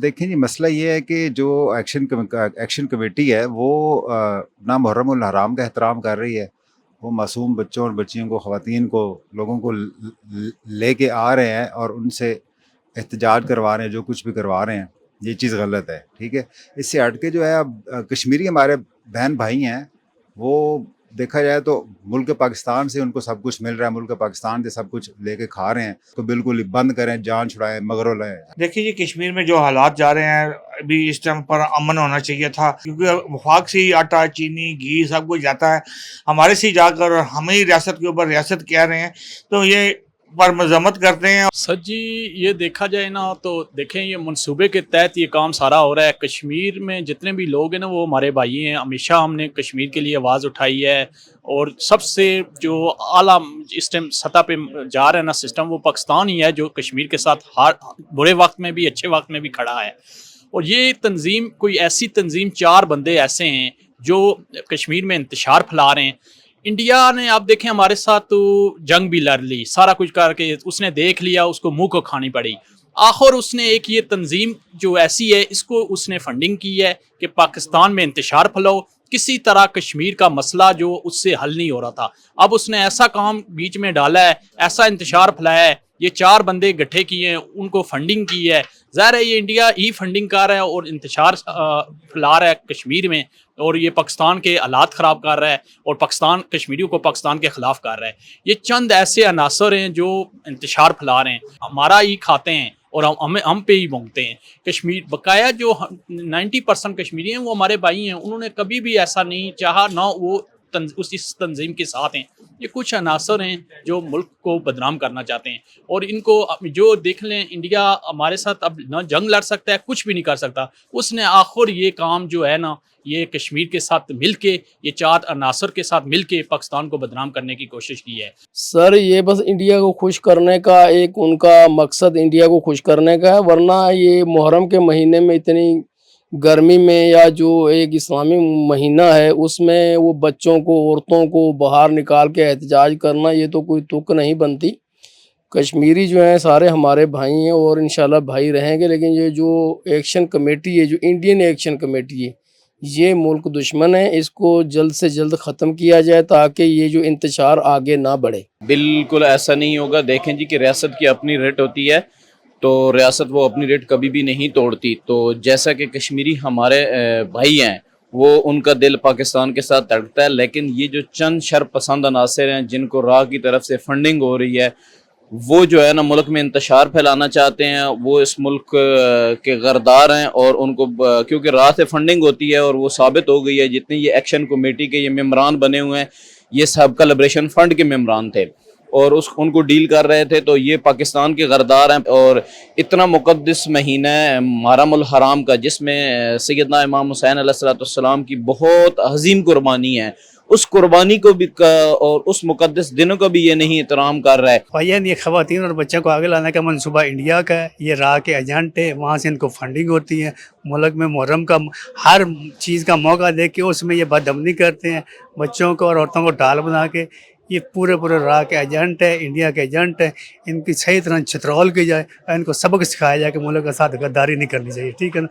دیکھیں جی، مسئلہ یہ ہے کہ جو ایکشن کمیٹی ہے وہ نہ محرم الحرام کا احترام کر رہی ہے. وہ معصوم بچوں اور بچیوں کو، خواتین کو، لوگوں کو لے کے آ رہے ہیں اور ان سے احتجاج کروا رہے ہیں، جو کچھ بھی کروا رہے ہیں. یہ چیز غلط ہے. ٹھیک ہے، اس سے ہٹ کے جو ہے اب کشمیری ہمارے بہن بھائی ہیں، وہ دیکھا جائے تو ملک پاکستان سے ان کو سب کچھ مل رہا ہے، ملک پاکستان سے سب کچھ لے کے کھا رہے ہیں. تو بالکل ہی بند کریں، جان چھڑائیں، مغرو لیں. دیکھیے جی، کشمیر میں جو حالات جا رہے ہیں ابھی اس ٹائم پر امن ہونا چاہیے تھا، کیونکہ وفاق سے ہی آٹا، چینی، گھی سب کچھ جاتا ہے. ہمارے سے ہی جا کر ہمیں ہی ریاست کے اوپر ریاست کہہ رہے ہیں، تو یہ پر مذمت کرتے ہیں. سر جی، یہ دیکھا جائے نا تو دیکھیں یہ منصوبے کے تحت یہ کام سارا ہو رہا ہے. کشمیر میں جتنے بھی لوگ ہیں نا وہ ہمارے بھائی ہیں. ہمیشہ ہم نے کشمیر کے لیے آواز اٹھائی ہے، اور سب سے جو اعلیٰ اس ٹائم سطح پہ جا رہا ہے نا سسٹم، وہ پاکستان ہی ہے جو کشمیر کے ساتھ ہر برے وقت میں بھی اچھے وقت میں بھی کھڑا ہے. اور یہ تنظیم، کوئی ایسی تنظیم، 4 بندے ایسے ہیں جو کشمیر میں انتشار پھیلا رہے ہیں. انڈیا نے آپ دیکھیں ہمارے ساتھ تو جنگ بھی لڑ لی، سارا کچھ کر کے اس نے دیکھ لیا، اس کو منہ کو کھانی پڑی. آخر اس نے ایک یہ تنظیم جو ایسی ہے، اس کو اس نے فنڈنگ کی ہے کہ پاکستان میں انتشار پھیلاؤ. کسی طرح کشمیر کا مسئلہ جو اس سے حل نہیں ہو رہا تھا، اب اس نے ایسا کام بیچ میں ڈالا ہے، ایسا انتشار پھیلایا ہے. یہ 4 بندے گٹھے کیے ہیں، ان کو فنڈنگ کی ہے. ظاہر ہے یہ انڈیا ہی فنڈنگ کر رہا ہے اور انتشار پھیلا رہا ہے کشمیر میں، اور یہ پاکستان کے حالات خراب کر رہا ہے اور پاکستان کشمیریوں کو پاکستان کے خلاف کر رہا ہے. یہ چند ایسے عناصر ہیں جو انتشار پھیلا رہے ہیں، ہمارا ہی کھاتے ہیں اور ہم پہ ہی بونگتے ہیں. کشمیر بقایا جو 90% کشمیری ہیں وہ ہمارے بھائی ہیں، انہوں نے کبھی بھی ایسا نہیں چاہا، نہ وہ اس تنظیم کے ساتھ ہیں. یہ کچھ عناصر ہیں جو ملک کو بدنام کرنا چاہتے ہیں، اور ان کو جو دیکھ لیں، انڈیا ہمارے ساتھ اب نہ جنگ لڑ سکتا ہے، کچھ بھی نہیں کر سکتا. اس نے آخر یہ کام جو ہے نا، یہ کشمیر کے ساتھ مل کے، یہ 4 عناصر کے ساتھ مل کے پاکستان کو بدنام کرنے کی کوشش کی ہے. سر یہ بس انڈیا کو خوش کرنے کا ایک ان کا مقصد انڈیا کو خوش کرنے کا ہے، ورنہ یہ محرم کے مہینے میں اتنی گرمی میں، یا جو ایک اسلامی مہینہ ہے اس میں وہ بچوں کو، عورتوں کو باہر نکال کے احتجاج کرنا، یہ تو کوئی تک نہیں بنتی. کشمیری جو ہیں سارے ہمارے بھائی ہیں اور انشاءاللہ بھائی رہیں گے، لیکن یہ جو ایکشن کمیٹی ہے، جو انڈین ایکشن کمیٹی ہے، یہ ملک دشمن ہے. اس کو جلد سے جلد ختم کیا جائے تاکہ یہ جو انتشار آگے نہ بڑھے. بالکل ایسا نہیں ہوگا. دیکھیں جی کہ ریاست کی اپنی ریٹ ہوتی ہے، تو ریاست وہ اپنی ریٹ کبھی بھی نہیں توڑتی. تو جیسا کہ کشمیری ہمارے بھائی ہیں، وہ ان کا دل پاکستان کے ساتھ دھڑکتا ہے، لیکن یہ جو چند شر پسند عناصر ہیں جن کو راہ کی طرف سے فنڈنگ ہو رہی ہے، وہ جو ہے نا ملک میں انتشار پھیلانا چاہتے ہیں. وہ اس ملک کے غردار ہیں، اور ان کو کیونکہ راہ سے فنڈنگ ہوتی ہے اور وہ ثابت ہو گئی ہے. جتنے یہ ایکشن کمیٹی کے یہ ممبران بنے ہوئے ہیں، یہ سب کا لبریشن فنڈ کے ممبران تھے اور ان کو ڈیل کر رہے تھے. تو یہ پاکستان کے غردار ہیں. اور اتنا مقدس مہینہ ہے محرم الحرام کا، جس میں سیدنا امام حسین علیہ السلام کی بہت عظیم قربانی ہے، اس قربانی کو بھی اور اس مقدس دنوں کو بھی یہ نہیں احترام کر رہا ہے. بھائیان، یہ خواتین اور بچوں کو آگے لانے کا منصوبہ انڈیا کا ہے. یہ راہ کے ایجنٹ ہے، وہاں سے ان کو فنڈنگ ہوتی ہے. ملک میں محرم کا ہر چیز کا موقع دے کے اس میں یہ بدامنی کرتے ہیں، بچوں کو اور عورتوں کو ڈال بنا کے. یہ پورے راہ کے ایجنٹ ہے، انڈیا کے ایجنٹ ہے. ان کی صحیح طرح چترول کی جائے اور ان کو سبق سکھایا جائے کہ ملک کے ساتھ غداری نہیں کرنی چاہیے. ٹھیک ہے نا.